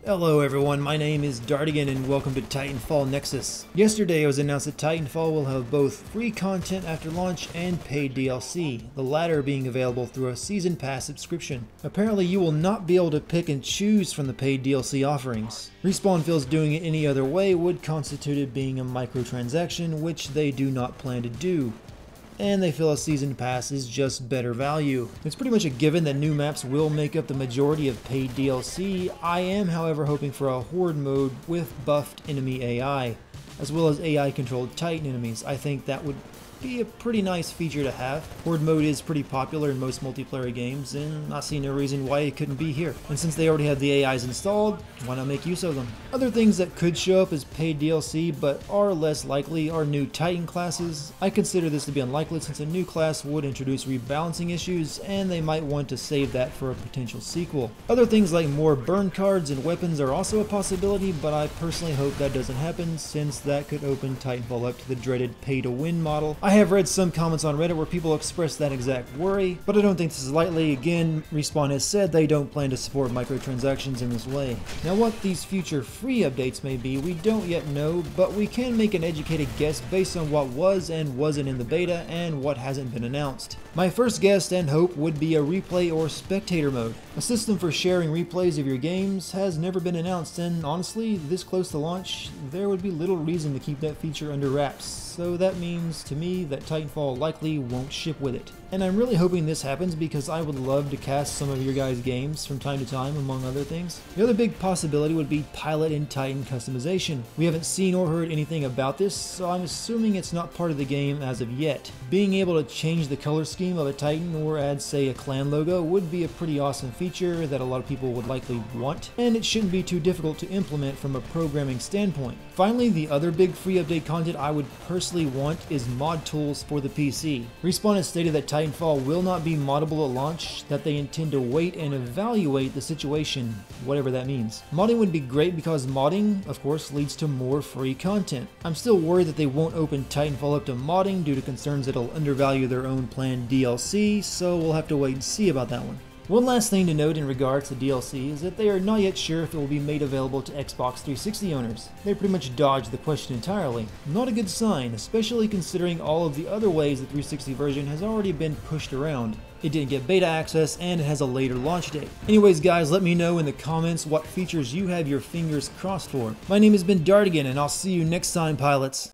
Hello everyone, my name is Dardigan and welcome to Titanfall Nexus. Yesterday it was announced that Titanfall will have both free content after launch and paid DLC, the latter being available through a Season Pass subscription. Apparently you will not be able to pick and choose from the paid DLC offerings. Respawn feels doing it any other way would constitute it being a microtransaction, which they do not plan to do. And they feel a Season Pass is just better value. It's pretty much a given that new maps will make up the majority of paid DLC. I am, however, hoping for a Horde mode with buffed enemy AI, as well as AI-controlled Titan enemies. I think that would be a pretty nice feature to have. Horde mode is pretty popular in most multiplayer games, and I see no reason why it couldn't be here. And since they already have the AIs installed, why not make use of them? Other things that could show up as paid DLC but are less likely are new Titan classes. I consider this to be unlikely since a new class would introduce rebalancing issues, and they might want to save that for a potential sequel. Other things like more burn cards and weapons are also a possibility, but I personally hope that doesn't happen since that could open Titanfall up to the dreaded pay-to-win model. I have read some comments on Reddit where people express that exact worry, but I don't think this is likely. Again, Respawn has said they don't plan to support microtransactions in this way. Now what these future free updates may be, we don't yet know, but we can make an educated guess based on what was and wasn't in the beta and what hasn't been announced. My first guess and hope would be a replay or spectator mode. A system for sharing replays of your games has never been announced, and honestly, this close to launch, there would be little reason to keep that feature under wraps. So that means to me that Titanfall likely won't ship with it. And I'm really hoping this happens because I would love to cast some of your guys' games from time to time, among other things. The other big possibility would be pilot and Titan customization. We haven't seen or heard anything about this, so I'm assuming it's not part of the game as of yet. Being able to change the color scheme of a Titan or add, say, a clan logo would be a pretty awesome feature that a lot of people would likely want, and it shouldn't be too difficult to implement from a programming standpoint. Finally, the other big free update content I would personally want is mod tools for the PC. Respawn has stated that Titanfall will not be moddable at launch, that they intend to wait and evaluate the situation, whatever that means. Modding would be great because modding, of course, leads to more free content. I'm still worried that they won't open Titanfall up to modding due to concerns that it'll undervalue their own planned DLC, so we'll have to wait and see about that one. One last thing to note in regards to DLC is that they are not yet sure if it will be made available to Xbox 360 owners. They pretty much dodged the question entirely. Not a good sign, especially considering all of the other ways the 360 version has already been pushed around. It didn't get beta access, and it has a later launch date. Anyways guys, let me know in the comments what features you have your fingers crossed for. My name has been Dardigan, and I'll see you next time, pilots.